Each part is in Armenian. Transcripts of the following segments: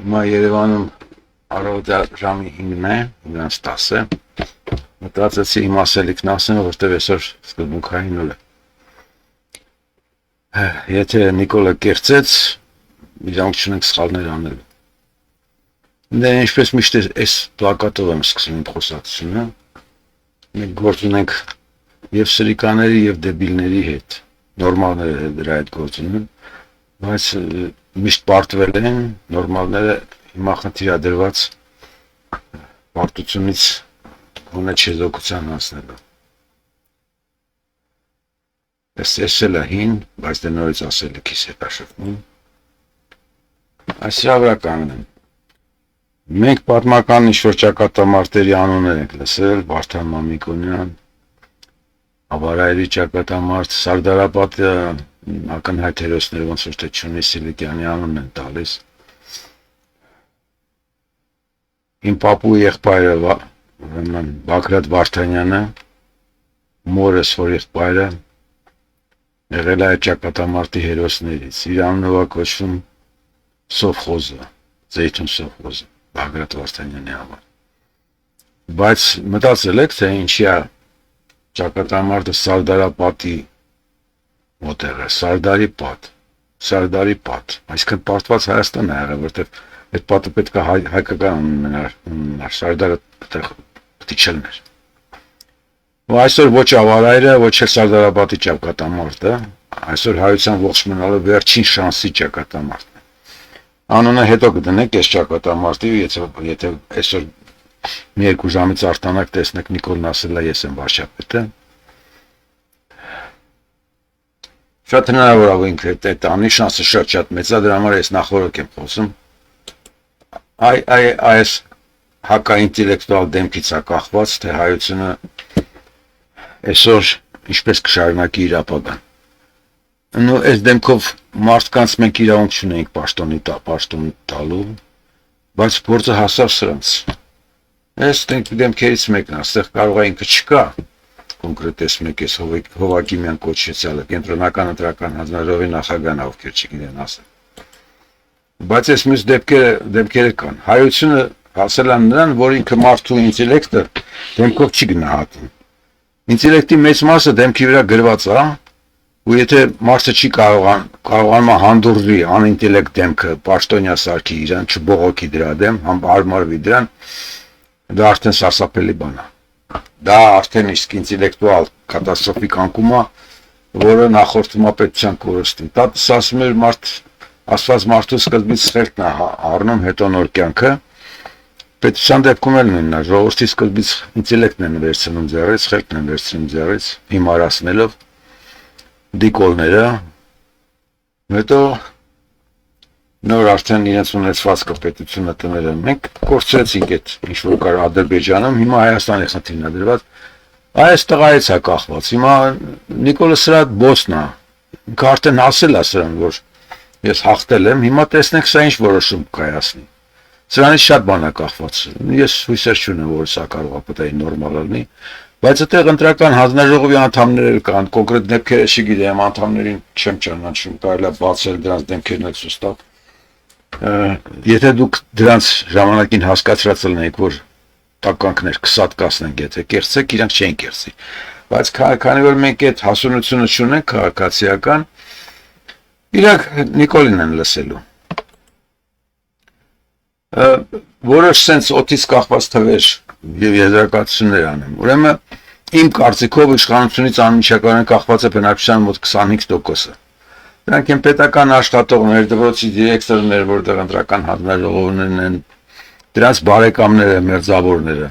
Հիմա Երևանում առավոտյա ժամի 9-ն է, 9:10 է։ Մտածեցի իմ ասելիքն ասեմ, որտեղ այսօր սկզբունքային օր է։ Եթե Նիկոլը կերծեց, իրանք չունենք սխալներ անել։ Դե ինչպես միշտ այս պլակատով եմ սկսում իմ խոսակցությունը։ Մենք գործ ունենք եւ սրիկաների եւ դեբիլների հետ, նորմալները դրա հետ գործ ունեն, բայց միշտ պարտվել են, նորմալները հիմա խնդիրադրված պարտությունից ունե չեզոքության հասնելու։ Ես էլ հին, բայց դե նորից ասելիքիս հետ աշտվում։ Այս վրա կանգնեմ։ Մենք պատմական ինչ-որ ճակատամարտերի անուններ ենք լսել, Վարդան Մամիկոնյան, Ավարայրի ճակատամարտ, Սարդարապատը ակնհայտ հերոսներ ոնց որ թե Չունի Սիլիկյանի անունն են տալիս։ Իմ պապու եղբայրը ուրեմն Բագրատ Վարդանյանը, մորս որ եղբայրը եղել է ճակատամարտի հերոսներից։ Իր անունով կոչվում Սովխոզը, Զեյթուն Սովխոզը, Բագրատ Վարդանյանի համար։ Բայց մտածել եք, թե ինչի է ճակատամարտը Սարդարապատի մոտեղ է, Սարդարի պատ, այսինքն պարտված Հայաստան է եղել, որտեղ այդ պատը պետք է հայկական ունենար, Սարդարը պետք է չլներ։ Այսօր ոչ Ավարայրը, ոչ էլ Սարդարապատի ճակատամարտը, այսօր հայության ողջ մնալու վերջին շանսի ճակատամարտն է։ Անունը հետո կդնեք այս ճակատամարտի, եթե այսօր մի երկու ժամից արտանակ տեսնեք Նիկոլն ասել է ես եմ վարչապետը։ Շատ հնարավոր է ինքը այդ անի շանսը շատ մեծ է, դրա համար ես նախորդ եմ խոսում։ Այս հակաինտելեկտուալ դեմքից է կախված, թե հայությունը այսօր ինչպես կշարունակի իր ապագան։ Ու այս դեմքով մարդկանց մենք իրավունք չունենք պաշտոնի տալու, բայց գործը հասավ սրանց։ Այս դեմքերից մեկն է, այստեղ կարող է ինքը չկա, կոնկրետ մեկ էս Հովակիմյան կոչեցյալը, կենտրոնական ընտրական հանձնաժողովի նախագահն է, ովքեր չգիտեն ասել։ Բայց այս մյուս դեմքերը կան։ Հայությունը հասել է նրան, որ ինքը մարդու ինտելեկտը դեմքով չի գնահատում։ Ինտելեկտի մեծ մասը դեմքի վրա գրված է, ու եթե մարդը չի կարողանում հանդուրժի անինտելեկտ դեմքը, պաշտոնյա սարքի իրան, չբողոքի դրա դեմ, հարմարվի դրան, դա արդեն սարսափելի բան է։ Դա արդեն իսկ ինտելեկտուալ կատաստրոֆիկ անկում է, որը նախորդում է պետության կորստին։ Տատս ասում էր ասված մարդու սկզբից խելքն է առնում, հետո նոր կյանքը։ Պետության դեպքում էլ նույնն է, ժողովրդի սկզբից ինտելեկտն են վերցնում ձեռից, խելքն են վերցնում ձեռից, հիմարացնելով դիկոլները, հետո նոր արդեն իրենց ունեցվածքը պետությունը տնել են։ Մենք կորցրեցինք այդ ինչ-որ կար Ադրբեջանում, հիմա Հայաստանի խնդիրն է դրված, այս տղայից է կախված, հիմա Նիկոլը սրա բոսն է, ինքը արդեն ասել է սրան, որ ես հաղթել եմ, հիմա տեսնենք սա ինչ որոշում կայացնի։ Սրանից շատ բան է կախված, ես հույսեր չունեմ, որ սա կարող է պետք է նորմալ լինի, բայց այդտեղ ընտրական հանձնաժողովի անդամներ կան, կոնկրետ դեպքերը չգիտեմ, անդամներին չեմ ճանաչում, կարելի է բացել դրանց դեմքերն էլ ցույց տալ։ Եթե դուք դրանց ժամանակին հասկացրած լինեիք, որ տականքներ կսատ կասնենք, եթե կերծեք, իրանք չեն կերծի։ Բայց քանի որ մենք այդ հասունությունը չունենք քաղաքացիական, իրանք Նիկոլին են լսելու։ Որոշ sense օդից կախված թվեր եւ եզրակացություններ անեմ։ Ուրեմն իմ կարծիքով իշխանությունից անմիջականորեն կախված է բնակչության մոտ 25%-ը։ Դրանք են պետական աշխատողներ, դպրոցի դիրեկտորներ, որտեղ ընտրական հանձնաժողովներն են, դրանց բարեկամները, մերձավորները։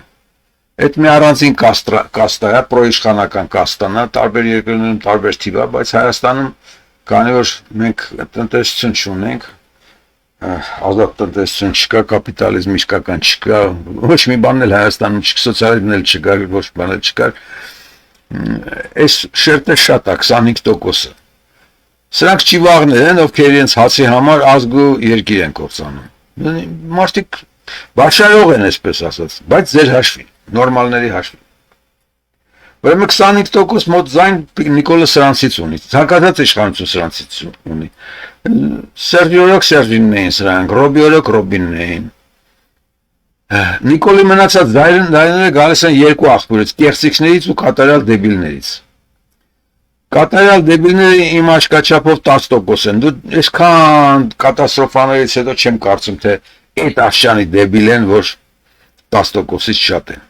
Այդ մի առանձին կաստա է, պրոիշխանական կաստան է, տարբեր երկրներում տարբեր թիվ է, բայց Հայաստանում քանի որ մենք տնտեսություն չունենք, ազատ տնտեսություն չկա, կապիտալիզմ իսկական չկա, ոչ մի բան էլ Հայաստանում չկա, սոցիալիզմն էլ չկա, ոչ բան էլ չկա, այս շերտը շատ է, 25%-ը։ Սրանք ճիվաղներ են, ովքեր իրենց հացի համար ազգ ու երկիր են կործանում։ Մարդիկ բաշխարող են, այսպես ասած, բայց ձեր հաշվին, նորմալների հաշվին։ Ուրեմն 25% մոտ ձայն Նիկոլը սրանցից ունի, ցանկացած իշխանություն սրանցից ունի։ Սերժիորոք Սերժինն էին սրանք, Ռոբիորոք Ռոբինն էին։ Նիկոլի մնացած ձայները գալիս են երկու աղբյուրից, կեղծիքներից ու կատարյալ դեբիլներից։ Կատարյալ դեբիլները իմ աշկաչափով 10% են։ Դու այսքան կատաստրոֆաներից հետո չեմ կարծում, թե այդ աշճանի դեբիլ են, որ 10%-ից շատ են։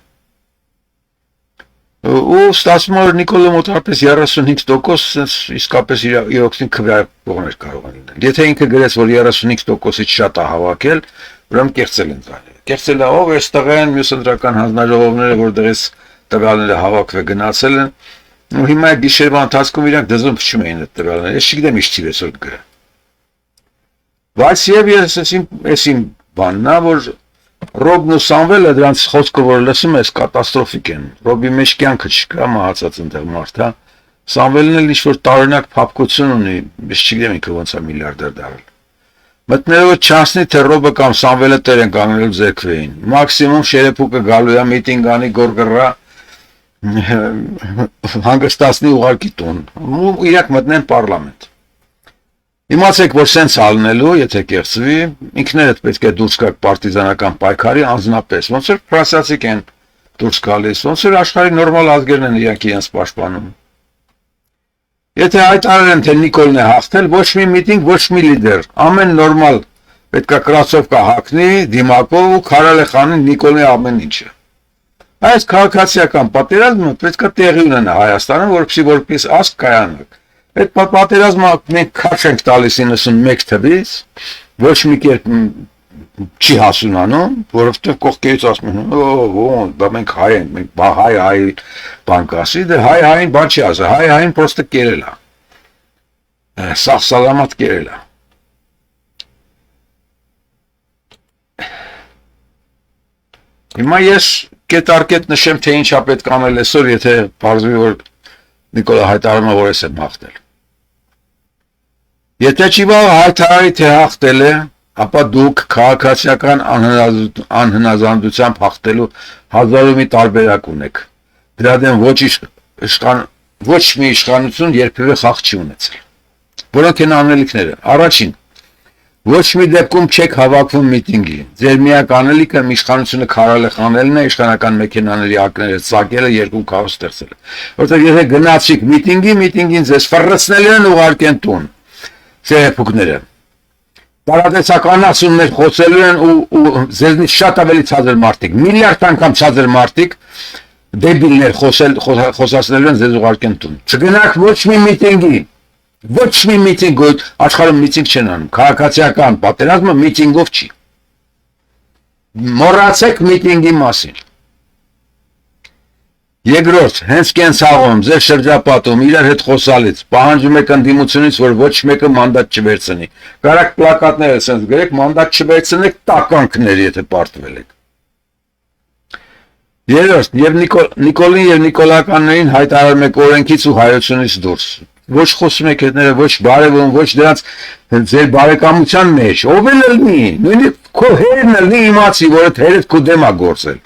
Ու ստացվում է որ Նիկոլը մոտավորապես 35% իսկապես իր օգտին քվեարկողներ կարող են լինել։ Եթե ինքը գրեց, որ 35%-ից շատ է հավաքել, ուրեմն կեղծել են ձայները։ Կեղծել է ով էս տղեն, մյուս ընտրական հանձնաժողովները, որտեղից տվյալները հավաքվել գնացել են, ու հիմա գիշերվա ընթացքում իրանք դզում փչում էին այդ տվյալները։ Ես չգիտեմ ինչ թիվ է սոտ գրել։ Բայց եւ ես էսին բանն է, որ Ռոբն ու Սամվելը դրանց խոսքը որ լսում ես կատաստրոֆիկ են։ Ռոբի մեջ կյանքը չկա, մահացած այնտեղ մարդ, հա։ Սամվելն էլ ինչ-որ տարօրինակ փափկություն ունի, ես չգիտեմ ինքը ոնց է միլիարդեր դառել։ Մտնելով չանցնի թե Ռոբը կամ Սամվելը տեր են կանգնելու ձերքվեին։ Մաքսիմում շերեփուկը գալու է միտինգ անի գորգռա հանգստացնի ուղարկի տուն։ Ու իրաք մտնեն պարլամենտ։ Իմացեք, որ սենց ալնելու, եթե կեղծվի, ինքներդ պետք է դուրս գաք պարտիզանական պայքարի անձնապես, ոնց որ ֆրանսիացիք են դուրս գալիս, ոնց որ աշխարհի նորմալ ազգերն են իրանք իրենց պաշտպանում։ Եթե հայտարարել են, թե Նիկոլն է հաղթել, ոչ մի միտինգ, ոչ մի լիդեր, ամեն նորմալ պետք է կրասովկա հագնի, դիմակով ու քարալ է խանի Նիկոլի ամեն ինչը։ Այս քաղաքացիական պատերազմը պետք է տեղի ունենա Հայաստանում, որպեսզի ազգ կայանակ։ Այդ պատերազմը մենք քաշ ենք տալիս 91 թվից, ոչ մի կերպ չի հասունանում, որովհետև կողքերից ասում են, օ, դա մենք հայ ենք, մենք հայ բան կասի, դե հայ-հային բան չի ասա, հայ-հային պրոստը կերել է, սաղ սալամատ կերել է։ Հիմա ես կետարկետ նշեմ, թե ինչա պետք անել այսօր, եթե պարզվի, որ Նիկոլը հայտարարում է, որ ես եմ հաղթել։ Եթե չի բաղ հայտարարի, թե հաղթել է, ապա դուք քաղաքացիական անհնազանդությամբ հաղթելու հազար ու մի տարբերակ ունեք։ Դրա դեմ ոչ մի իշխանություն երբևէ խաղ չի ունեցել։ Որոնք են անելիքները։ Առաջին, ոչ մի դեպքում չեք հավաքվում միտինգի։ Ձեր միակ անելիքը իշխանությունը քարալ է խանելն է, իշխանական մեքենաների ակները ծակելը, երկու քաոս ստեղծելը։ Որտեղ եթե գնացիք միտինգին ձեզ ֆռռացնելու են ուղարկեն տուն։ Շերեփուկները։ Տարատեսականացումներ խոսելու են ու ձեզնից շատ ավելի ցածր մարդիկ, միլիարդ անգամ ցածր մարդիկ դեբիլներ խոսացնելու են ձեզ ուղարկեն տուն։ Չգնաք ոչ մի միտինգի, ոչ մի միտինգ, աշխարհում միտինգ չեն անում, քաղաքացիական պատերազմը միտինգով չի։ Մոռացեք միտինգի մասին։ Երկրորդ, հենց կենցաղում, ձեր շրջապատում, իրար հետ խոսալից, պահանջում եք ընդդիմությունից, որ ոչ մեկը մանդատ չվերցնի։ Կարակ պլակատները սենց գրեք, մանդատ չվերցնեք տականքներ, եթե պարտվել եք։ Երրորդ, եւ Նիկոլին եւ նիկոլականներին հայտարարում եք օրենքից ու հայությունից դուրս։ Ոչ խոսում եք հետները, ոչ բարևում, ոչ դրանց ձեր բարեկամության մեջ, ով էլ լինի, նույնիսկ քո հերն լինի իմացի, որ այդ հերդ քո դեմ է գործել։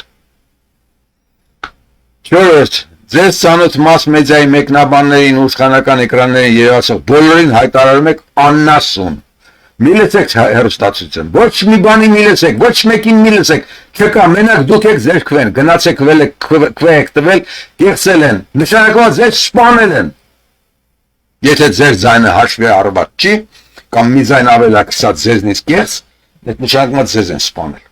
Չորրորդ, ձեզ ծանոթ մաս մեդիայի մեկնաբաններին ու իշխանական էկրաններին երևացող բոլորին հայտարարում եք աննասուն։ Մի լսեք հեռուստացույցը, ոչ մի բանի մի լսեք, ոչ մեկին մի լսեք, չկա, մենակ դուք եք ձերքվեն, գնացեք քվե եք տվել, կեղծել են, նշանակում ձեզ սպանել են։ Եթե ձեր ձայնը հաշվի առնված չի, կամ մի ձայն ավելակցած ձեզնից կեղծ, այդ նշանակում ձեզ են սպանել։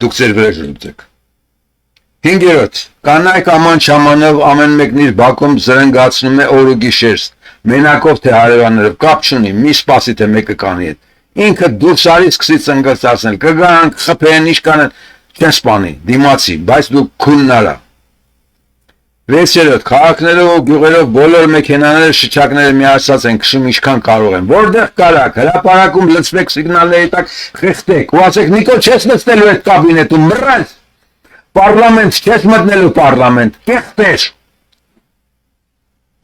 Դուք ձեր վրա ժպտեք։ Հինգերորդ, կանայք աման չամանով ամեն մեկն իր բակում զրնգացնում է օր ու գիշեր, մենակով թե հարևաններով, կապ չունի, մի սպասի թե մեկը կանի հետ։ Ինքը դուրս արի սկսի ծնգացնել, կգան, խփեն, ինչ կանեն, չեն սպանի, դիմացի, բայց դու քունն արա։ Վեցերորդ, քաղաքներով ու գյուղերով բոլոր մեքենաները շչակները միացած են քշում ինչքան կարող են։ Որտեղ կարակ, հրապարակում լցվեք սիգնալների տակ, խեղդեք, ու ասեք Նիկոլ չես նստելու այդ կաբինետում, մռայլ։ Պարլամենտ, չես մտնելու պարլամենտ, կեղտեր։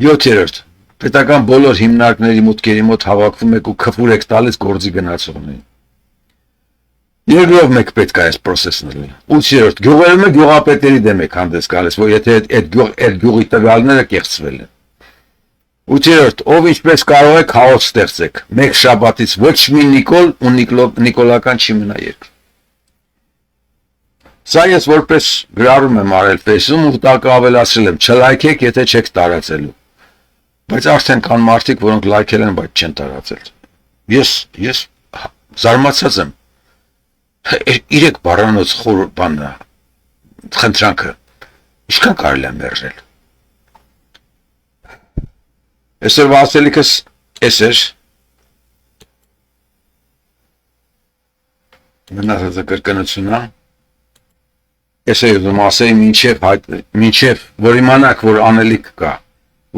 7-րդ, պետական բոլոր հիմնարկների մուտքերի մոտ հավաքվում եք ու քֆուր եք տալիս գործի գնացողներին։ Երկրորդ մեկ պետք է այս process-ն լինի։ 8-րդ գյուղերում գյուղապետերի դեմ եք հանդես գալիս, որ եթե այդ գյուղի տվյալները կեղծվել են։ 8-րդ ով ինչպես կարող է քաոս ստեղծեք։ Մեկ շաբաթից ոչ մի Նիկոլ ու Նիկոլական չի մնա երկրում։ Սա ես որպես գրառում եմ արել Facebook-ում ու տակ ավելացրել եմ, չլայքեք, եթե չեք տարածելու։ Բայց արդեն կան մարդիկ, որոնք լայքել են, բայց չեն տարածել։ Ես զարմացած եմ։ 3 բառանոց խոր բանն խնդրանքը ինչքան կարելի է մերժել։ Այսօր ասելիքս էս էր։ Մնացածը կրկնությունն է։ Ես ուզում ասեի մինչև որ իմանաք, որ անելիք կա,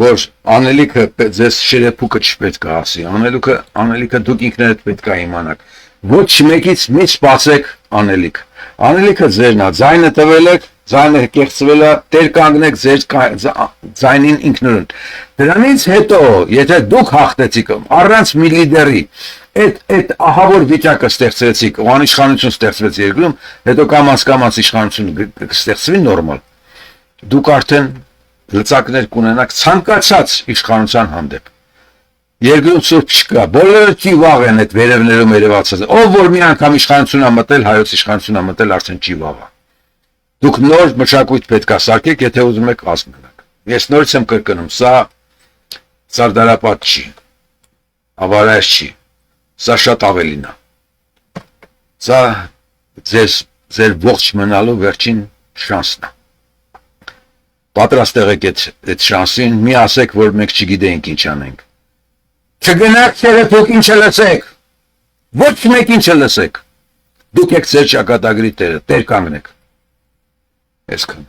որ անելիքը ձեզ շերեփուկը չպետք է ասի, անելիքը դուք ինքներդ պետք է իմանաք, ոչ մեկից մի սպասեք անելիք, անելիքը ձերն է, ձայնը տվել եք, ձայնը կեղծվել է, տեր կանգնեք ձեր ձայնին ինքնուրույն, դրանից հետո, եթե դուք հաղթեցիք առանց մի լիդերի, այդ ահավոր վիճակը ստեղծեցիք, ու անիշխանություն ստեղծվեց երկրում, հետո կամաց իշխանություն կստեղծվի նորմալ, դուք արդեն լծակներ կունենաք ցանկացած իշխանության հանդեպ։ Երկրում սուրբ չկա, բոլորը չի վաղ են այդ վերևներում երևացած, ով որ մի անգամ իշխանություն է մտել, հայոց իշխանություն է մտել, արդեն չի վաղ։ Դուք նոր մշակույթ պետք է սարքեք, եթե ուզում եք ազգանալ։ Ես նորից եմ կրկնում, սա Սարդարապատ չի, Ավարայես չի, սա շատ ավելին է։ Սա ձեր ողջ մնալու վերջին շանսն է։ Պատրաստ եղեք այդ շանսին, մի ասեք, որ մենք չգիտենք ինչ անենք։ Չգնաք ցերեփուկին չլսեք։ Ոչ մեկին չլսեք։ Դուք եք ձեր ճակատագրի տերը, տեր կանգնեք։ Այսքան։